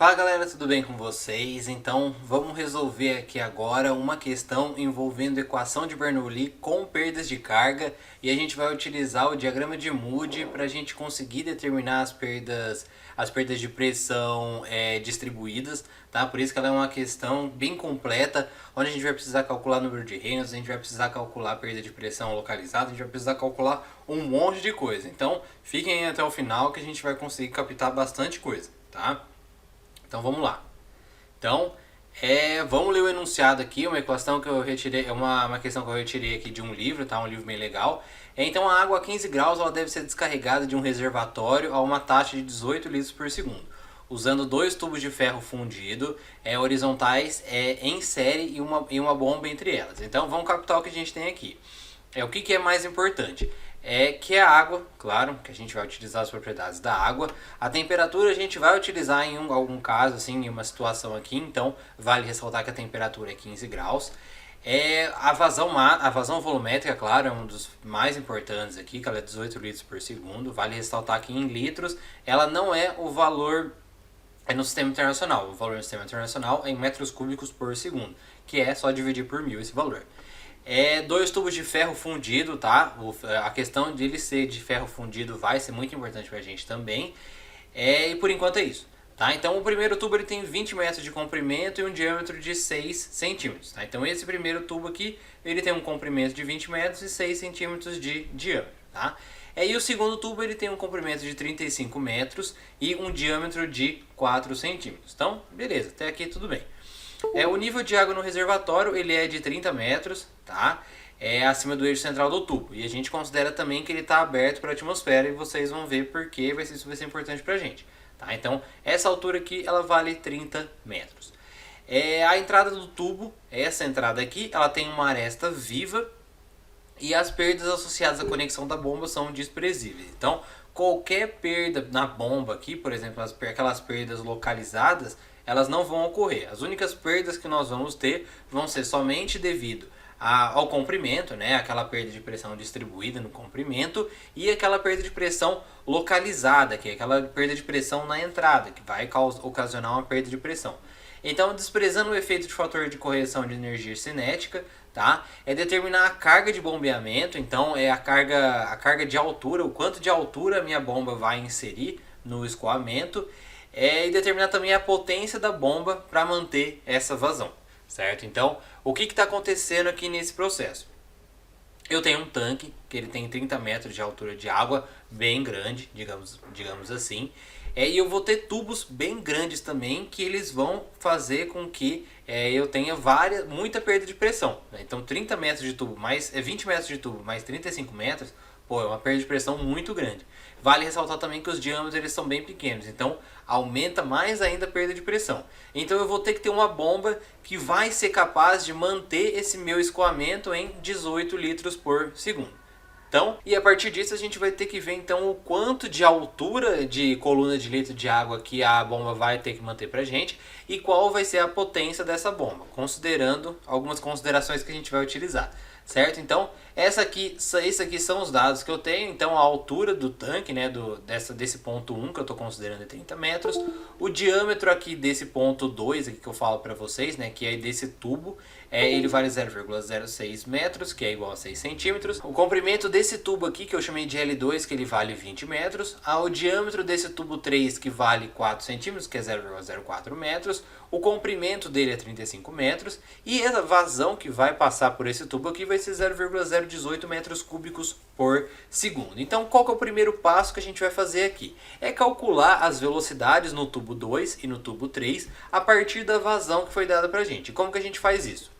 Fala galera, tudo bem com vocês? Então vamos resolver aqui agora uma questão envolvendo equação de Bernoulli com perdas de carga e a gente vai utilizar o diagrama de Moody para a gente conseguir determinar as perdas de pressão distribuídas, tá? Por isso que ela é uma questão bem completa, onde a gente vai precisar calcular o número de Reynolds, a gente vai precisar calcular a perda de pressão localizada, a gente vai precisar calcular um monte de coisa. Então fiquem até o final que a gente vai conseguir captar bastante coisa, tá? Então vamos lá. Então, vamos ler o enunciado aqui, uma equação que eu retirei, uma questão que eu retirei aqui de um livro, tá? Um livro bem legal. Então a água a 15 graus ela deve ser descarregada de um reservatório a uma taxa de 18 litros por segundo, usando dois tubos de ferro fundido horizontais em série e uma bomba entre elas. Então vamos captar o que a gente tem aqui. O que é mais importante? Que a água, claro, que a gente vai utilizar as propriedades da água. A temperatura a gente vai utilizar em algum caso, assim, em uma situação aqui, então vale ressaltar que a temperatura é 15 graus. A vazão volumétrica, claro, é um dos mais importantes aqui, que ela é 18 litros por segundo. Vale ressaltar que em litros ela não é o valor no sistema internacional. O valor no sistema internacional é em metros cúbicos por segundo, que é só dividir por 1000 esse valor. Dois tubos de ferro fundido, tá? A questão de ele ser de ferro fundido vai ser muito importante pra gente também. E por enquanto é isso, tá? Então o primeiro tubo ele tem 20 metros de comprimento e um diâmetro de 6 centímetros, tá? Então esse primeiro tubo aqui, ele tem um comprimento de 20 metros e 6 centímetros de diâmetro, tá? E o segundo tubo ele tem um comprimento de 35 metros e um diâmetro de 4 centímetros. Então, beleza, até aqui tudo bem. O nível de água no reservatório ele é de 30 metros, tá? Acima do eixo central do tubo. E a gente considera também que ele está aberto para a atmosfera e vocês vão ver porque isso vai ser importante para a gente. Tá? Então, essa altura aqui ela vale 30 metros. A entrada do tubo, essa entrada aqui, ela tem uma aresta viva e as perdas associadas à conexão da bomba são desprezíveis. Então, qualquer perda na bomba aqui, por exemplo, aquelas perdas localizadas, elas não vão ocorrer. As únicas perdas que nós vamos ter vão ser somente devido ao comprimento, né? Aquela perda de pressão distribuída no comprimento e aquela perda de pressão localizada, que é aquela perda de pressão na entrada, que vai ocasionar uma perda de pressão. Então, desprezando o efeito de fator de correção de energia cinética, tá? Determinar a carga de bombeamento, então a carga de altura, o quanto de altura a minha bomba vai inserir no escoamento. E determinar também a potência da bomba para manter essa vazão, certo? Então, o que está acontecendo aqui nesse processo? Eu tenho um tanque que ele tem 30 metros de altura de água, bem grande, digamos assim. E eu vou ter tubos bem grandes também, que eles vão fazer com que eu tenha muita perda de pressão, né? Então 30 metros de tubo mais 20 metros de tubo mais 35 metros, é uma perda de pressão muito grande. Vale ressaltar também que os diâmetros eles são bem pequenos, então aumenta mais ainda a perda de pressão. Então eu vou ter que ter uma bomba que vai ser capaz de manter esse meu escoamento em 18 litros por segundo. Então, e a partir disso a gente vai ter que ver então o quanto de altura de coluna de litro de água que a bomba vai ter que manter pra gente e qual vai ser a potência dessa bomba, considerando algumas considerações que a gente vai utilizar. Certo? Então, esses aqui são os dados que eu tenho. Então, a altura do tanque, né, desse ponto 1 que eu estou considerando é 30 metros. O diâmetro aqui desse ponto 2 aqui que eu falo para vocês, né, que é desse tubo, ele vale 0,06 metros, que é igual a 6 centímetros. O comprimento desse tubo aqui, que eu chamei de L2, que ele vale 20 metros. O diâmetro desse tubo 3, que vale 4 centímetros, que é 0,04 metros. O comprimento dele é 35 metros. E a vazão que vai passar por esse tubo aqui vai ser 0,018 metros cúbicos por segundo. Então, qual que é o primeiro passo que a gente vai fazer aqui? Calcular as velocidades no tubo 2 e no tubo 3 a partir da vazão que foi dada para a gente. Como que a gente faz isso?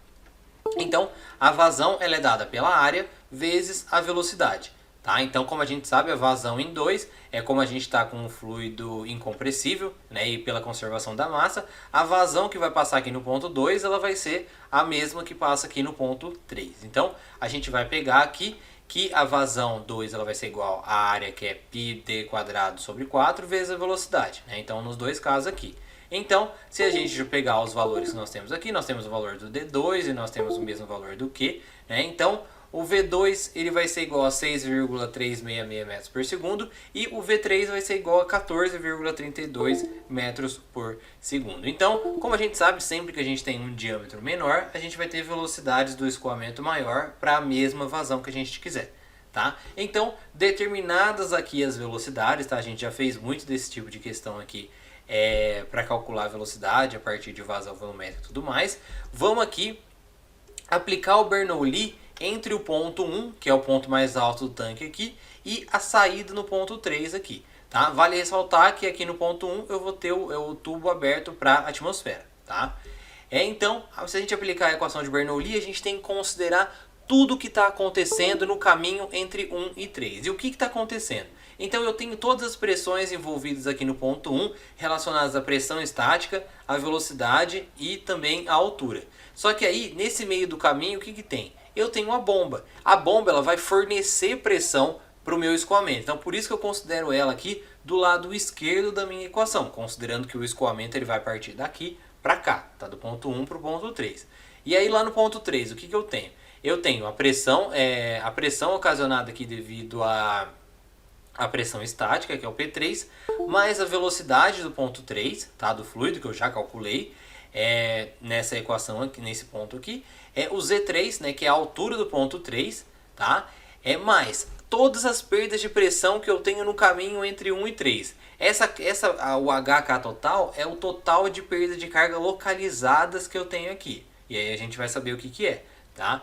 Então, a vazão ela é dada pela área vezes a velocidade. Tá? Então, como a gente sabe, a vazão em 2 é como a gente está com um fluido incompressível, né, e pela conservação da massa, a vazão que vai passar aqui no ponto 2 ela vai ser a mesma que passa aqui no ponto 3. Então, a gente vai pegar aqui que a vazão 2 ela vai ser igual à área que é πd² sobre 4 vezes a velocidade. Né? Então, nos dois casos aqui. Então, se a gente pegar os valores que nós temos aqui, nós temos o valor do D2 e nós temos o mesmo valor do Q. Né? Então, O V2 ele vai ser igual a 6,366 metros por segundo e o V3 vai ser igual a 14,32 metros por segundo. Então, como a gente sabe, sempre que a gente tem um diâmetro menor, a gente vai ter velocidades do escoamento maior para a mesma vazão que a gente quiser. Tá? Então, determinadas aqui as velocidades, tá? A gente já fez muito desse tipo de questão aqui para calcular a velocidade a partir de vazão volumétrica e tudo mais. Vamos aqui aplicar o Bernoulli entre o ponto 1, que é o ponto mais alto do tanque aqui, e a saída no ponto 3 aqui. Tá? Vale ressaltar que aqui no ponto 1 eu vou ter o tubo aberto para a atmosfera. Tá? Então, se a gente aplicar a equação de Bernoulli, a gente tem que considerar tudo que está acontecendo no caminho entre 1 e 3. E o que está acontecendo? Então eu tenho todas as pressões envolvidas aqui no ponto 1, relacionadas à pressão estática, à velocidade e também à altura. Só que aí, nesse meio do caminho, o que tem? Eu tenho uma bomba. A bomba ela vai fornecer pressão para o meu escoamento. Então por isso que eu considero ela aqui do lado esquerdo da minha equação, considerando que o escoamento ele vai partir daqui para cá, tá? Do ponto 1 para o ponto 3. E aí lá no ponto 3, o que eu tenho? Eu tenho a pressão ocasionada aqui devido à pressão estática, que é o P3, mais a velocidade do ponto 3, tá, do fluido, que eu já calculei nessa equação aqui, nesse ponto aqui, o Z3, né, que é a altura do ponto 3, tá, mais todas as perdas de pressão que eu tenho no caminho entre 1 e 3. O HK total é o total de perda de carga localizadas que eu tenho aqui. E aí a gente vai saber o que é. Tá?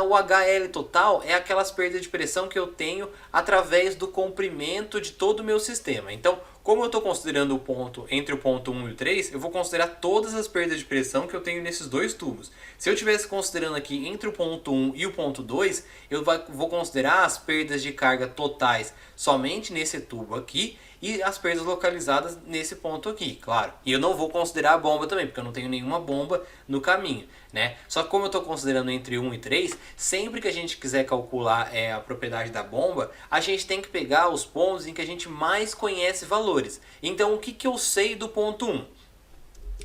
O HL total é aquelas perdas de pressão que eu tenho através do comprimento de todo o meu sistema. Então, como eu estou considerando o ponto entre o ponto 1 e o 3, eu vou considerar todas as perdas de pressão que eu tenho nesses dois tubos. Se eu estivesse considerando aqui entre o ponto 1 e o ponto 2, eu vou considerar as perdas de carga totais somente nesse tubo aqui e as perdas localizadas nesse ponto aqui, claro. E eu não vou considerar a bomba também, porque eu não tenho nenhuma bomba no caminho, né? Só que como eu estou considerando entre 1 e 3, sempre que a gente quiser calcular a propriedade da bomba, a gente tem que pegar os pontos em que a gente mais conhece valores. Então o que eu sei do ponto 1?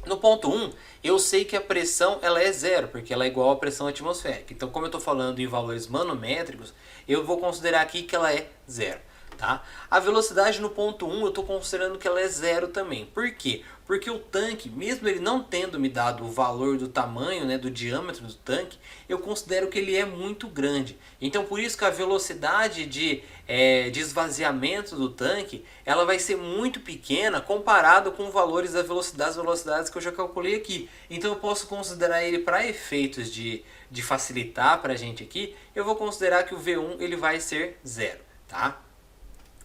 No ponto 1, eu sei que a pressão ela é zero, porque ela é igual à pressão atmosférica. Então como eu estou falando em valores manométricos, eu vou considerar aqui que ela é zero. Tá? A velocidade no ponto 1 eu estou considerando que ela é zero também. Por quê? Porque o tanque, mesmo ele não tendo me dado o valor do tamanho, né, do diâmetro do tanque, eu considero que ele é muito grande. Então por isso que a velocidade de esvaziamento do tanque ela vai ser muito pequena comparado com valores das velocidades que eu já calculei aqui. Então eu posso considerar ele para efeitos de facilitar para a gente aqui, eu vou considerar que o V1 ele vai ser zero. Tá?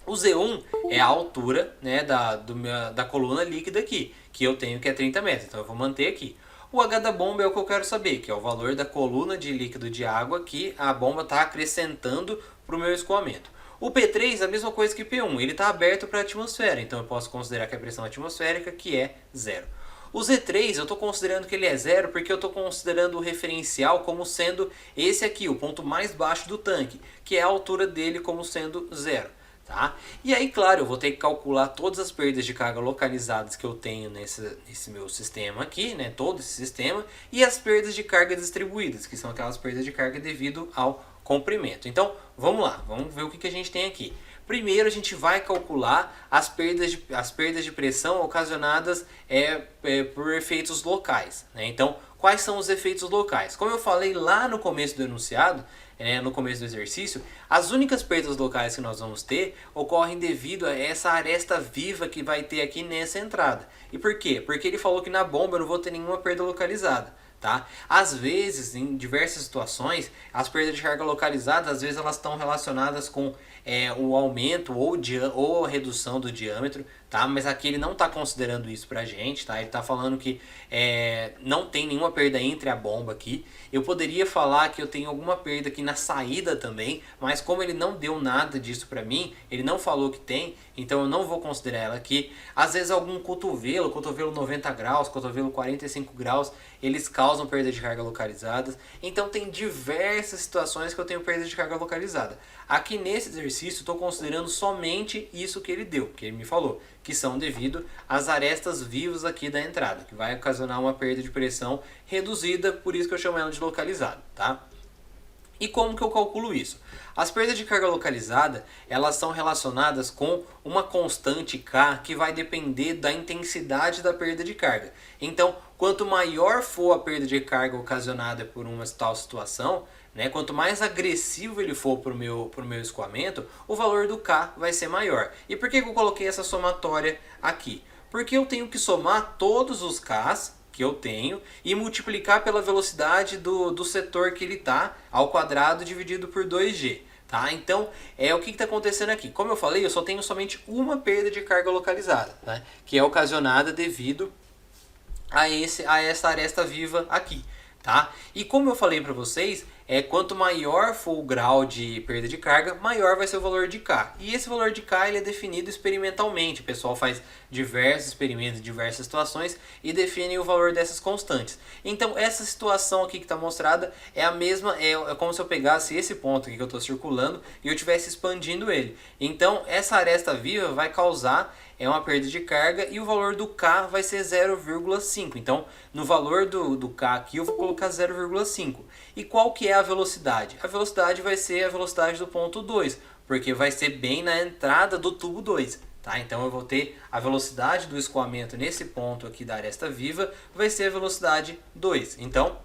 O Z1 é a altura, né, da coluna líquida aqui, que eu tenho que é 30 metros, então eu vou manter aqui. O H da bomba é o que eu quero saber, que é o valor da coluna de líquido de água que a bomba está acrescentando para o meu escoamento. O P3 é a mesma coisa que P1, ele está aberto para a atmosfera, então eu posso considerar que a pressão atmosférica que é zero. O Z3 eu estou considerando que ele é zero porque eu estou considerando o referencial como sendo esse aqui, o ponto mais baixo do tanque, que é a altura dele como sendo zero. Tá? E aí, claro, eu vou ter que calcular todas as perdas de carga localizadas que eu tenho nesse meu sistema aqui, né? Todo esse sistema, e as perdas de carga distribuídas, que são aquelas perdas de carga devido ao comprimento. Então, vamos lá, vamos ver o que a gente tem aqui. Primeiro, a gente vai calcular as perdas de pressão ocasionadas por efeitos locais, né? Então, quais são os efeitos locais? Como eu falei lá no começo do enunciado, no começo do exercício, as únicas perdas locais que nós vamos ter ocorrem devido a essa aresta viva que vai ter aqui nessa entrada. E por quê? Porque ele falou que na bomba eu não vou ter nenhuma perda localizada. Tá? Às vezes, em diversas situações, as perdas de carga localizadas, às vezes elas estão relacionadas com o aumento ou a redução do diâmetro, tá? Mas aqui ele não está considerando isso pra gente, tá? Ele está falando que não tem nenhuma perda entre a bomba aqui. Eu poderia falar que eu tenho alguma perda aqui na saída também, mas como ele não deu nada disso pra mim, ele não falou que tem, então eu não vou considerar ela aqui. Às vezes algum cotovelo 90 graus, cotovelo 45 graus, eles causam perda de carga localizadas. Então tem diversas situações que eu tenho perda de carga localizada. Aqui nesse exercício estou considerando somente isso que ele deu, que ele me falou, que são devido às arestas vivas aqui da entrada, que vai ocasionar uma perda de pressão reduzida, por isso que eu chamo ela de localizado, tá? E como que eu calculo isso? As perdas de carga localizada, elas são relacionadas com uma constante K que vai depender da intensidade da perda de carga. Então, quanto maior for a perda de carga ocasionada por uma tal situação, né, quanto mais agressivo ele for para o meu escoamento, o valor do K vai ser maior. E por que eu coloquei essa somatória aqui? Porque eu tenho que somar todos os Ks que eu tenho e multiplicar pela velocidade do setor que ele está ao quadrado dividido por 2g. Tá? Então, o que está acontecendo aqui? Como eu falei, eu só tenho somente uma perda de carga localizada, né? Que é ocasionada devido a essa aresta viva aqui. Tá? E como eu falei para vocês, quanto maior for o grau de perda de carga, maior vai ser o valor de K. E esse valor de K ele é definido experimentalmente. O pessoal faz diversos experimentos, diversas situações e define o valor dessas constantes. Então essa situação aqui que está mostrada é a mesma, é como se eu pegasse esse ponto aqui que eu estou circulando e eu estivesse expandindo ele. Então essa aresta viva vai causar uma perda de carga e o valor do K vai ser 0,5. Então, no valor do K aqui eu vou colocar 0,5. E qual que é a velocidade? A velocidade vai ser a velocidade do ponto 2, porque vai ser bem na entrada do tubo 2. Tá? Então eu vou ter a velocidade do escoamento nesse ponto aqui da aresta viva, vai ser a velocidade 2. Então,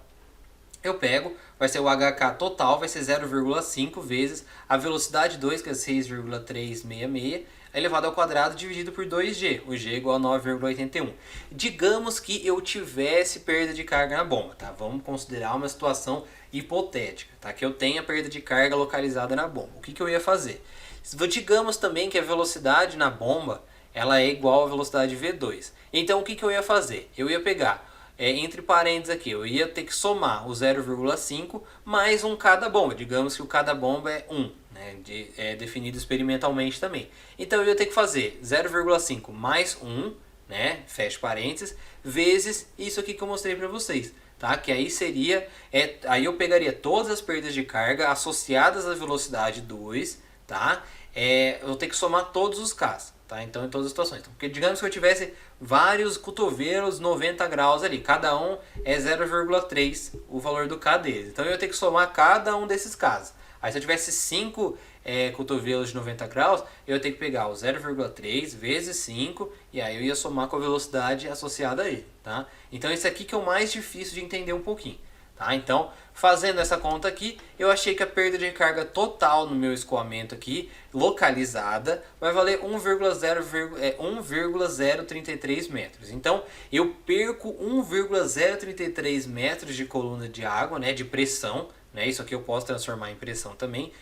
eu pego, vai ser o HK total, vai ser 0,5 vezes a velocidade 2, que é 6,366, elevado ao quadrado dividido por 2G, o G é igual a 9,81. Digamos que eu tivesse perda de carga na bomba, tá? Vamos considerar uma situação hipotética, tá? Que eu tenha perda de carga localizada na bomba. O que eu ia fazer? Digamos também que a velocidade na bomba ela é igual à velocidade V2. Então o que eu ia fazer? Eu ia pegar, entre parênteses aqui, eu ia ter que somar o 0,5 mais um cada bomba. Digamos que o cada bomba é 1. É definido experimentalmente também. Então eu ia ter que fazer 0,5 mais 1, né, fecha parênteses, vezes isso aqui que eu mostrei para vocês. Tá? Que aí seria, aí eu pegaria todas as perdas de carga associadas à velocidade 2, tá? Eu vou ter que somar todos os Ks. Tá? Então em todas as situações. Então, porque digamos que eu tivesse vários cotovelos 90 graus ali, cada um é 0,3 o valor do K deles. Então eu ia ter que somar cada um desses Ks. Aí se eu tivesse 5 cotovelos de 90 graus, eu ia ter que pegar o 0,3 vezes 5 e aí eu ia somar com a velocidade associada a ele. Tá? Então isso aqui que é o mais difícil de entender um pouquinho. Tá? Então, fazendo essa conta aqui, eu achei que a perda de carga total no meu escoamento aqui, localizada, vai valer 1,033 metros. Então, eu perco 1,033 metros de coluna de água, né, de pressão. Né? Isso aqui eu posso transformar em pressão também.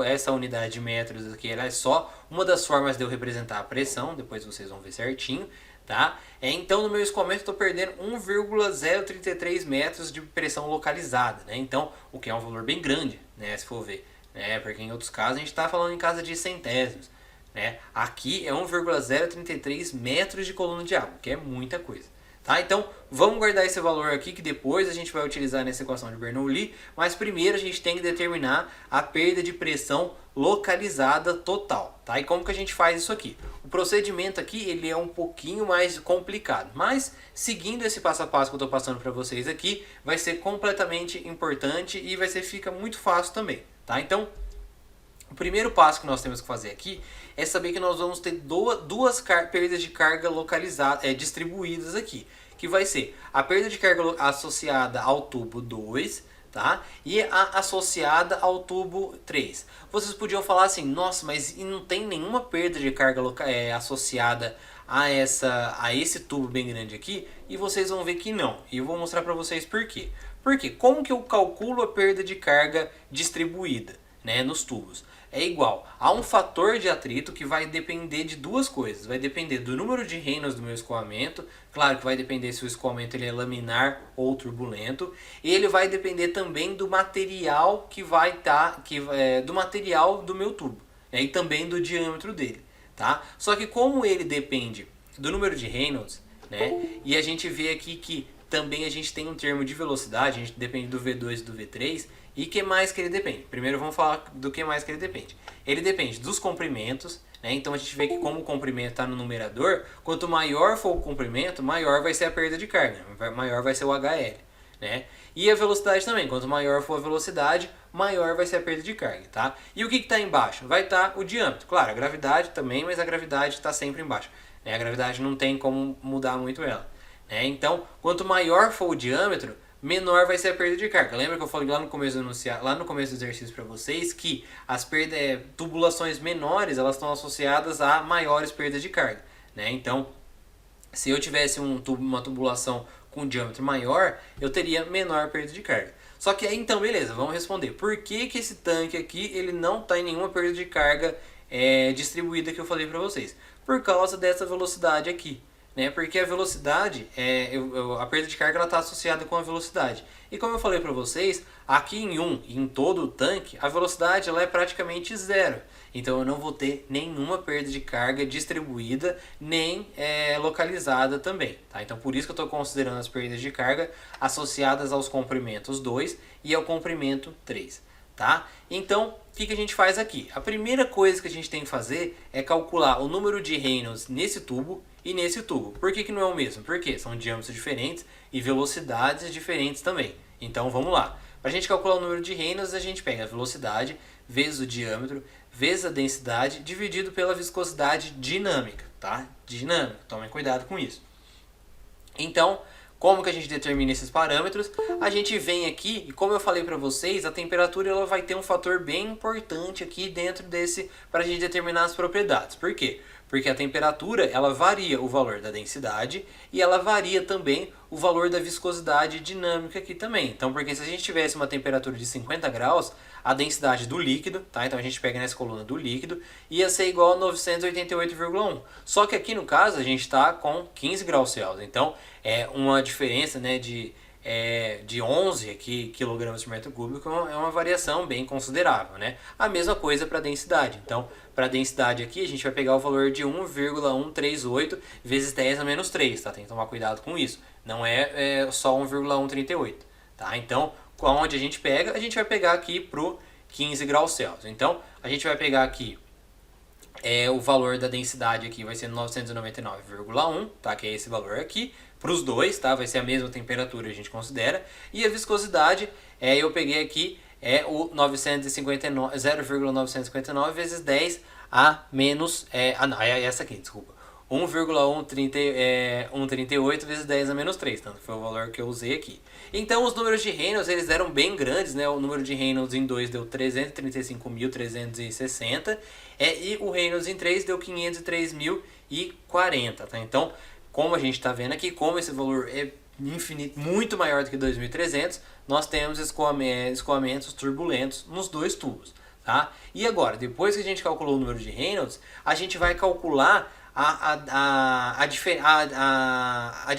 Essa unidade de metros aqui ela é só uma das formas de eu representar a pressão, depois vocês vão ver certinho. Tá? Então no meu escoamento eu estou perdendo 1,033 metros de pressão localizada, né? Então o que é um valor bem grande, né? Se for ver, né? Porque em outros casos a gente está falando em casa de centésimos, né? Aqui é 1,033 metros de coluna de água, que é muita coisa. Tá? Então vamos guardar esse valor aqui que depois a gente vai utilizar nessa equação de Bernoulli, mas primeiro a gente tem que determinar a perda de pressão localizada total. Tá? E como que a gente faz isso aqui? O procedimento aqui ele é um pouquinho mais complicado, mas seguindo esse passo a passo que eu estou passando para vocês aqui, vai ser completamente importante e fica muito fácil também. Tá? Então o primeiro passo que nós temos que fazer aqui é saber que nós vamos ter duas perdas de carga localizadas, distribuídas aqui. Que vai ser a perda de carga associada ao tubo 2, tá? E a associada ao tubo 3. Vocês podiam falar assim, nossa, mas não tem nenhuma perda de carga associada a esse tubo bem grande aqui? E vocês vão ver que não. E eu vou mostrar para vocês por quê. Porque como que eu calculo a perda de carga distribuída, né, nos tubos? É igual a um fator de atrito que vai depender de duas coisas. Vai depender do número de Reynolds do meu escoamento. Claro que vai depender se o escoamento ele é laminar ou turbulento. E ele vai depender também do material que vai estar, do material do meu tubo, né, e também do diâmetro dele. Tá? Só que como ele depende do número de Reynolds, né, e a gente vê aqui que também a gente tem um termo de velocidade, a gente depende do V2 e do V3. E que mais que ele depende? Primeiro vamos falar do que mais que ele depende. Ele depende dos comprimentos, né? Então a gente vê que como o comprimento está no numerador, quanto maior for o comprimento, maior vai ser a perda de carga, maior vai ser o HL. né? E a velocidade também, quanto maior for a velocidade, maior vai ser a perda de carga, tá? E o que está embaixo? Vai estar o diâmetro. Claro, a gravidade também, mas a gravidade está sempre embaixo, né? A gravidade não tem como mudar muito ela, né? Então, quanto maior for o diâmetro, menor vai ser a perda de carga. Lembra que eu falei lá no começo do exercício para vocês que as tubulações menores, elas estão associadas a maiores perdas de carga, né? Então, se eu tivesse uma tubulação com diâmetro maior, eu teria menor perda de carga. Só que aí, então, beleza, vamos responder. Por que esse tanque aqui ele não está em nenhuma perda de carga distribuída que eu falei para vocês? Por causa dessa velocidade aqui, né? Porque a velocidade, a perda de carga está associada com a velocidade. E como eu falei para vocês, aqui em todo o tanque, a velocidade ela é praticamente zero. Então eu não vou ter nenhuma perda de carga distribuída, nem localizada também. Tá? Então por isso que eu estou considerando as perdas de carga associadas aos comprimentos 2 e ao comprimento 3. Tá? Então, o que a gente faz aqui? A primeira coisa que a gente tem que fazer é calcular o número de Reynolds nesse tubo e nesse tubo. Por que não é o mesmo? Porque são diâmetros diferentes e velocidades diferentes também. Então vamos lá. Para a gente calcular o número de Reynolds, a gente pega a velocidade vezes o diâmetro vezes a densidade dividido pela viscosidade dinâmica, tá? Dinâmica, tomem cuidado com isso. Então, como que a gente determina esses parâmetros? A gente vem aqui e como eu falei para vocês, a temperatura ela vai ter um fator bem importante aqui dentro desse para a gente determinar as propriedades. Por quê? Porque a temperatura ela varia o valor da densidade e ela varia também o valor da viscosidade dinâmica aqui também. Então, porque se a gente tivesse uma temperatura de 50 graus, a densidade do líquido, tá? Então a gente pega nessa coluna do líquido, ia ser igual a 988,1. Só que aqui no caso a gente está com 15 graus Celsius. Então é uma diferença, né, de 11 aqui, quilogramas por metro cúbico, é uma variação bem considerável, né? A mesma coisa para a densidade. Então, para a densidade aqui, a gente vai pegar o valor de 1,138 vezes 10 a menos 3, tá? Tem que tomar cuidado com isso. Não é só 1,138, tá? Então, onde a gente pega? A gente vai pegar aqui para o 15 graus Celsius. Então, a gente vai pegar aqui o valor da densidade aqui vai ser 999,1, tá? Que é esse valor aqui. Para os dois, tá? Vai ser a mesma temperatura, a gente considera. E a viscosidade, eu peguei aqui o 0,959 vezes 10 a menos... não, é essa aqui, desculpa. 1,138 vezes 10 a menos 3, tanto foi o valor que eu usei aqui. Então os números de Reynolds eles eram bem grandes, né? O número de Reynolds em 2 deu 335.360 e o Reynolds em 3 deu 503.040, tá? Então, como a gente está vendo aqui, como esse valor é infinito, muito maior do que 2.300, nós temos escoamentos turbulentos nos dois tubos, tá? E agora, depois que a gente calculou o número de Reynolds, a gente vai calcular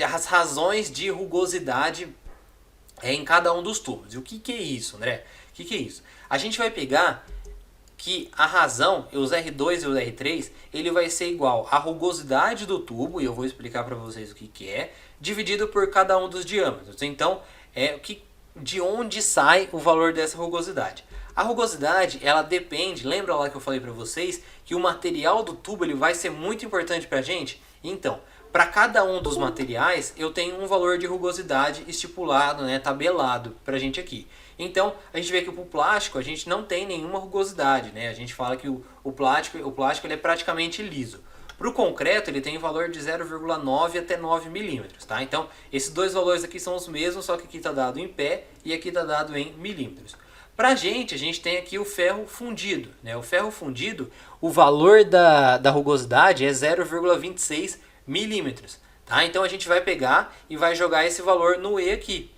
as razões de rugosidade em cada um dos tubos. E o que é isso, André? O que é isso? A gente vai pegar que a razão, os R2 e os R3, ele vai ser igual à rugosidade do tubo, e eu vou explicar para vocês o que é, dividido por cada um dos diâmetros. Então, de onde sai o valor dessa rugosidade? A rugosidade, ela depende, lembra lá que eu falei para vocês que o material do tubo ele vai ser muito importante para a gente? Então, para cada um dos materiais, eu tenho um valor de rugosidade estipulado, né, tabelado para a gente aqui. Então, a gente vê que para o plástico, a gente não tem nenhuma rugosidade, né? A gente fala que o plástico ele é praticamente liso. Para o concreto, ele tem valor de 0,9 até 9 milímetros, tá? Então, esses dois valores aqui são os mesmos, só que aqui está dado em pé e aqui está dado em milímetros. Para a gente tem aqui o ferro fundido, né? O ferro fundido, o valor da rugosidade é 0,26 milímetros, tá? Então a gente vai pegar e vai jogar esse valor no E aqui,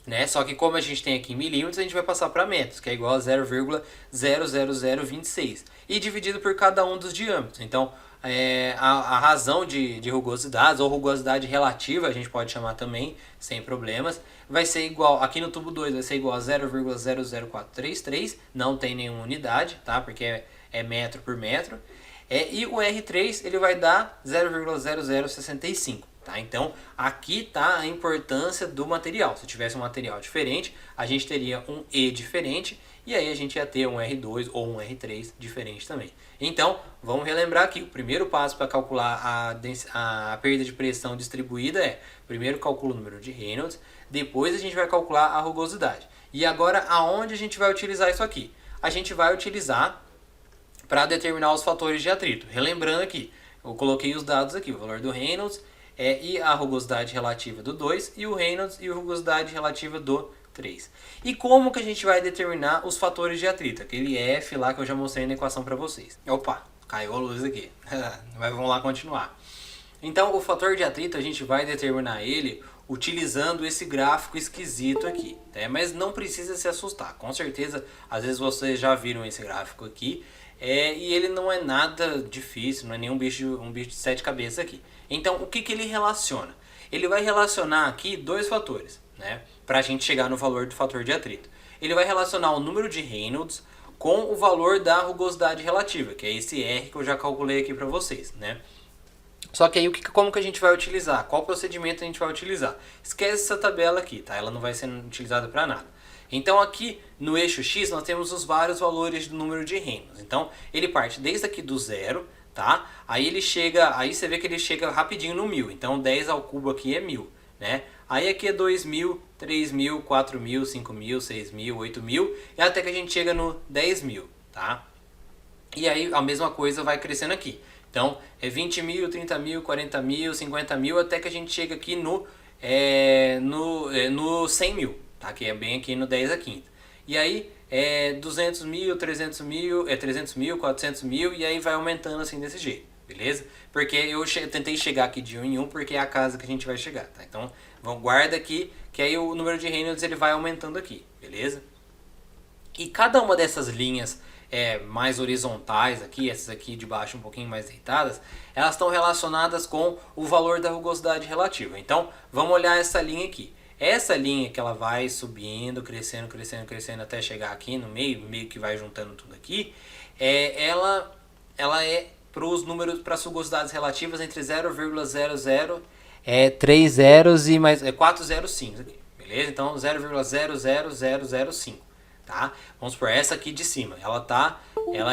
né? Só que como a gente tem aqui em milímetros, a gente vai passar para metros, que é igual a 0,00026 e dividido por cada um dos diâmetros. Então a razão de rugosidades, ou rugosidade relativa, a gente pode chamar também, sem problemas, vai ser igual, aqui no tubo 2 vai ser igual a 0,00433, não tem nenhuma unidade, tá? Porque é metro por metro. E o R3 ele vai dar 0,0065, tá? Então aqui está a importância do material. Se tivesse um material diferente, a gente teria um E diferente e aí a gente ia ter um R2 ou um R3 diferente também. Então, vamos relembrar aqui, o primeiro passo para calcular a perda de pressão distribuída é, primeiro calcula o número de Reynolds, depois a gente vai calcular a rugosidade. E agora, aonde a gente vai utilizar isso aqui? A gente vai utilizar para determinar os fatores de atrito. Relembrando aqui, eu coloquei os dados aqui, o valor do Reynolds e a rugosidade relativa do 2, e o Reynolds e a rugosidade relativa do 3. E como que a gente vai determinar os fatores de atrito? Aquele F lá que eu já mostrei na equação para vocês. Opa, caiu a luz aqui. Mas vamos lá continuar. Então, o fator de atrito a gente vai determinar ele utilizando esse gráfico esquisito aqui, né? Mas não precisa se assustar. Com certeza, às vezes vocês já viram esse gráfico aqui. E ele não é nada difícil, não é nenhum bicho de 7 cabeças aqui. Então, o que ele relaciona? Ele vai relacionar aqui dois fatores, né? Para a gente chegar no valor do fator de atrito. Ele vai relacionar o número de Reynolds com o valor da rugosidade relativa, que é esse R que eu já calculei aqui para vocês, né? Só que aí como que a gente vai utilizar? Qual procedimento a gente vai utilizar? Esquece essa tabela aqui, tá? Ela não vai ser utilizada para nada. Então aqui no eixo X nós temos os vários valores do número de Reynolds. Então ele parte desde aqui do zero, tá? Aí você vê que ele chega rapidinho no 1000. Então 10 ao cubo aqui é 1000, né? Aí aqui é 2000, 3000, 4000, 5000, 6000, 8000 e até que a gente chega no 10.000, tá? E aí a mesma coisa vai crescendo aqui. Então é 20.000, 30.000, 40.000, 50.000 até que a gente chega aqui no 100.000. Tá? Que é bem aqui no 10 a quinta. E aí 200.000, 300.000, 300.000, 400.000 e aí vai aumentando assim desse jeito, beleza? Porque eu tentei chegar aqui de 1 em 1 porque é a casa que a gente vai chegar, tá? Então guarda aqui que aí o número de Reynolds ele vai aumentando aqui, beleza? E cada uma dessas linhas mais horizontais aqui, essas aqui de baixo um pouquinho mais deitadas, elas estão relacionadas com o valor da rugosidade relativa. Então vamos olhar essa linha aqui. Essa linha que ela vai subindo, crescendo, crescendo, crescendo até chegar aqui no meio que vai juntando tudo aqui, ela é para os números, para as rugosidades relativas entre 0,00 3 zeros e mais 4 zeros 5 aqui, beleza? Então 0,00005, tá? Vamos por essa aqui de cima. Ela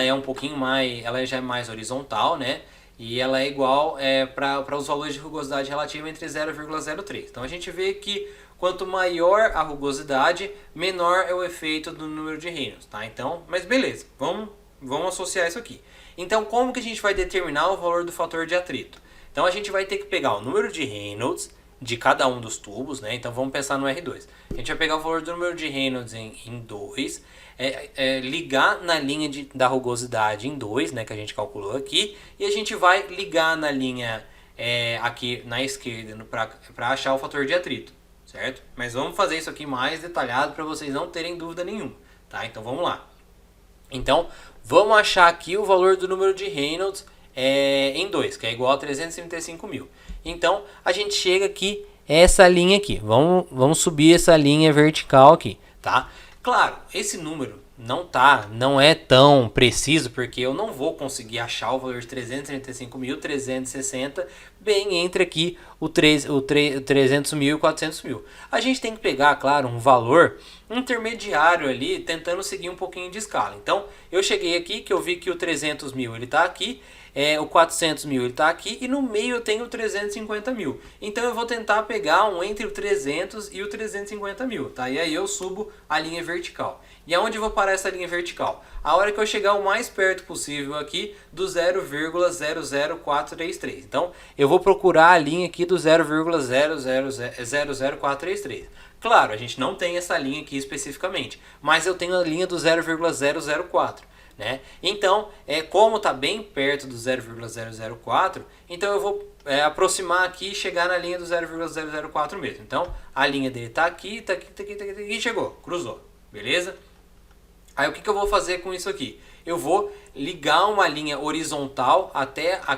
é um pouquinho mais, ela já é mais horizontal, né? E ela é igual para os valores de rugosidade relativa entre 0,03. Então a gente vê que quanto maior a rugosidade, menor é o efeito do número de Reynolds, tá? Então, mas beleza, vamos associar isso aqui. Então, como que a gente vai determinar o valor do fator de atrito? Então, a gente vai ter que pegar o número de Reynolds de cada um dos tubos, né? Então, vamos pensar no R2. A gente vai pegar o valor do número de Reynolds em 2, ligar na linha da rugosidade em 2, né? Que a gente calculou aqui, e a gente vai ligar na linha aqui na esquerda para achar o fator de atrito. Certo? Mas vamos fazer isso aqui mais detalhado para vocês não terem dúvida nenhuma, tá? Então vamos lá. Então vamos achar aqui o valor do número de Reynolds em 2, que é igual a 335.000. Então a gente chega aqui, essa linha aqui. Vamos subir essa linha vertical aqui, tá? Claro, esse número não é tão preciso, porque eu não vou conseguir achar o valor de 335.360 bem entre aqui o 300.000 e 400.000. A gente tem que pegar, claro, um valor intermediário ali, tentando seguir um pouquinho de escala. Então, eu cheguei aqui, que eu vi que o 300.000 ele está aqui, o 400.000 ele está aqui, e no meio eu tenho o 350.000. Então, eu vou tentar pegar um entre o 300 e o 350.000, tá? E aí eu subo a linha vertical. E aonde eu vou parar essa linha vertical? A hora que eu chegar o mais perto possível aqui do 0,00433. Então, eu vou procurar a linha aqui do 0,00433. Claro, a gente não tem essa linha aqui especificamente, mas eu tenho a linha do 0,004. Né? Então, como está bem perto do 0,004, então eu vou aproximar aqui e chegar na linha do 0,004 mesmo. Então, a linha dele está aqui, está aqui, está aqui, está aqui, e chegou, cruzou, beleza? Aí o que eu vou fazer com isso aqui? eu vou ligar uma linha horizontal até a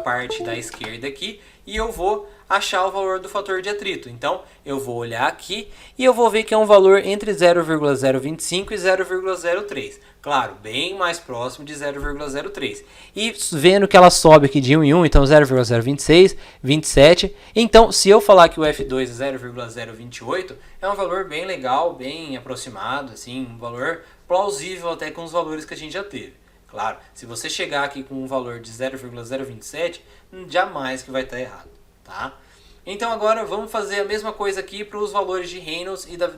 parte da esquerda aqui e eu vou achar o valor do fator de atrito. Então, eu vou olhar aqui e eu vou ver que é um valor entre 0,025 e 0,03. Claro, bem mais próximo de 0,03. E vendo que ela sobe aqui de 1 em 1, então 0,026, 27. Então, se eu falar que o F2 é 0,028, é um valor bem legal, bem aproximado, assim, um valor plausível até com os valores que a gente já teve. Claro, se você chegar aqui com um valor de 0,027, jamais que vai estar errado, tá? Então agora vamos fazer a mesma coisa aqui para os valores de Reynolds e da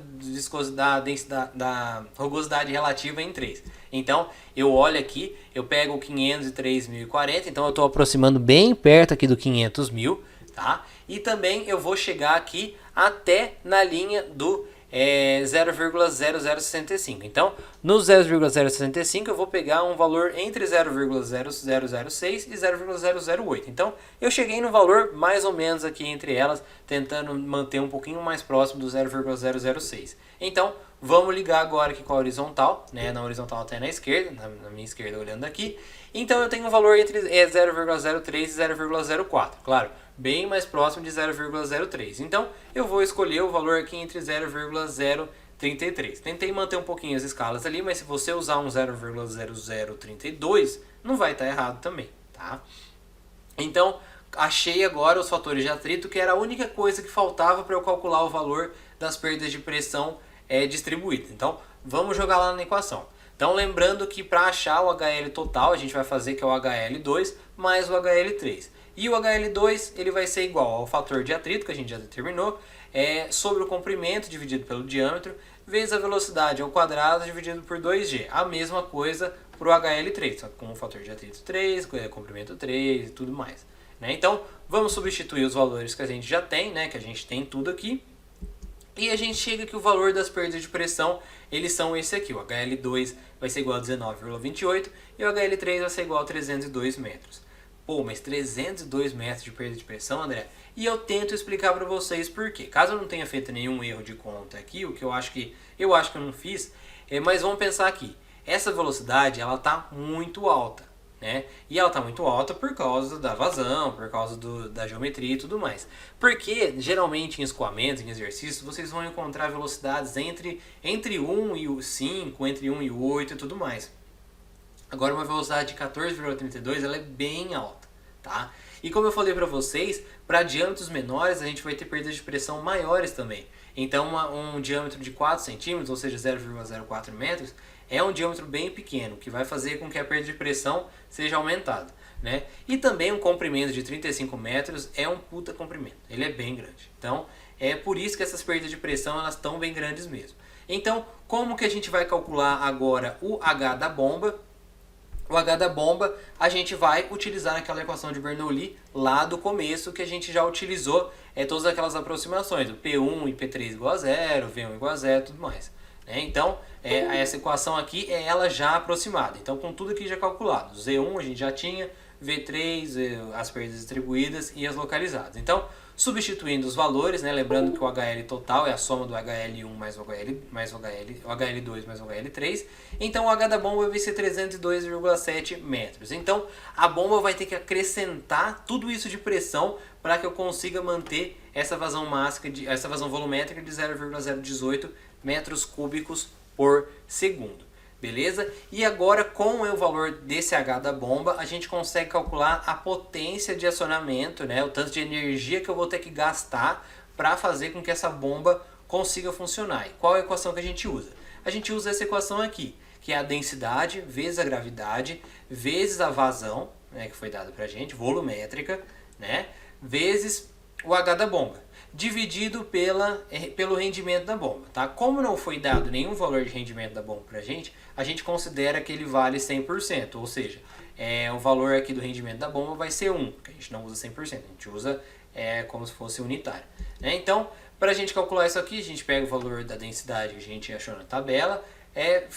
rugosidade relativa em 3. Então eu olho aqui, eu pego o 503.040, então eu estou aproximando bem perto aqui do 500.000, tá? E também eu vou chegar aqui até na linha do 0,0065. Então, no 0,065 eu vou pegar um valor entre 0,0006 e 0,008. Então, eu cheguei no valor mais ou menos aqui entre elas, tentando manter um pouquinho mais próximo do 0,006. Então, vamos ligar agora aqui com a horizontal, né? Na horizontal até na esquerda, na minha esquerda olhando aqui. Então, eu tenho um valor entre 0,03 e 0,04. Claro, bem mais próximo de 0,03. Então, eu vou escolher o valor aqui entre 0,033. Tentei manter um pouquinho as escalas ali, mas se você usar um 0,0032, não vai estar errado também, tá? Então, achei agora os fatores de atrito, que era a única coisa que faltava para eu calcular o valor das perdas de pressão distribuídas. Então, vamos jogar lá na equação. Então, lembrando que para achar o HL total, a gente vai fazer que é o HL2 mais o HL3. E o HL2 ele vai ser igual ao fator de atrito, que a gente já determinou, sobre o comprimento dividido pelo diâmetro, vezes a velocidade ao quadrado dividido por 2G. A mesma coisa para o HL3, só com o fator de atrito 3, comprimento 3 e tudo mais, né? Então, vamos substituir os valores que a gente já tem, né? Que a gente tem tudo aqui. E a gente chega que o valor das perdas de pressão, eles são esse aqui. O HL2 vai ser igual a 19,28 e o HL3 vai ser igual a 302 metros. Pô, mas 302 metros de perda de pressão, André? E eu tento explicar para vocês por quê. Caso eu não tenha feito nenhum erro de conta aqui, o que eu acho que eu não fiz, mas vamos pensar aqui. Essa velocidade, ela tá muito alta, né? E ela tá muito alta por causa da vazão, por causa da geometria e tudo mais. Porque, geralmente, em escoamentos, em exercícios, vocês vão encontrar velocidades entre 1 e o 5, entre 1 e o 8 e tudo mais. Agora uma velocidade de 14,32 ela é bem alta, tá? E como eu falei para vocês, para diâmetros menores a gente vai ter perdas de pressão maiores também. Então um diâmetro de 4 centímetros, ou seja 0,04 metros, é um diâmetro bem pequeno, que vai fazer com que a perda de pressão seja aumentada, né? E também um comprimento de 35 metros é um puta comprimento, ele é bem grande. Então é por isso que essas perdas de pressão elas estão bem grandes mesmo. Então como que a gente vai calcular agora o H da bomba? O H da bomba a gente vai utilizar naquela equação de Bernoulli lá do começo que a gente já utilizou todas aquelas aproximações, o P1 e P3 igual a 0, V1 igual a 0 e tudo mais. Então, essa equação aqui é ela já aproximada. Então, com tudo aqui já calculado, Z1 a gente já tinha, V3, as perdas distribuídas e as localizadas. Então, substituindo os valores, né, lembrando que o HL total é a soma do HL1 mais o HL2 mais o HL3, então o H da bomba vai ser 302,7 metros. Então a bomba vai ter que acrescentar tudo isso de pressão para que eu consiga manter essa vazão volumétrica de 0,018 metros cúbicos por segundo. Beleza? E agora com o valor desse H da bomba, a gente consegue calcular a potência de acionamento, né? O tanto de energia que eu vou ter que gastar para fazer com que essa bomba consiga funcionar. E qual é a equação que a gente usa? A gente usa essa equação aqui, que é a densidade vezes a gravidade, vezes a vazão, né, que foi dada para a gente, volumétrica, né, vezes o H da bomba, dividido pelo rendimento da bomba, tá? Como não foi dado nenhum valor de rendimento da bomba pra gente, a gente considera que ele vale 100%, ou seja, o valor aqui do rendimento da bomba vai ser 1, porque a gente não usa 100%, a gente usa como se fosse unitário, né? Então, para a gente calcular isso aqui, a gente pega o valor da densidade que a gente achou na tabela,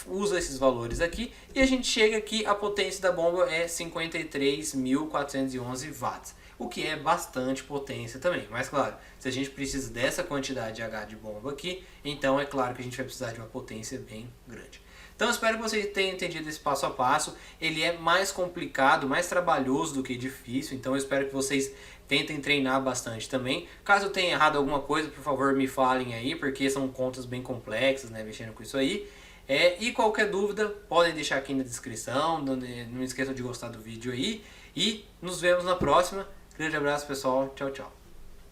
usa esses valores aqui e a gente chega que a potência da bomba é 53.411 watts. O que é bastante potência também. Mas claro, se a gente precisa dessa quantidade de H de bomba aqui, então é claro que a gente vai precisar de uma potência bem grande. Então eu espero que vocês tenham entendido esse passo a passo. Ele é mais complicado, mais trabalhoso do que difícil, então eu espero que vocês tentem treinar bastante também. Caso eu tenha errado alguma coisa, por favor me falem aí, porque são contas bem complexas, né, mexendo com isso aí. E qualquer dúvida, podem deixar aqui na descrição, não esqueçam de gostar do vídeo aí. E nos vemos na próxima. Grande abraço, pessoal. Tchau, tchau.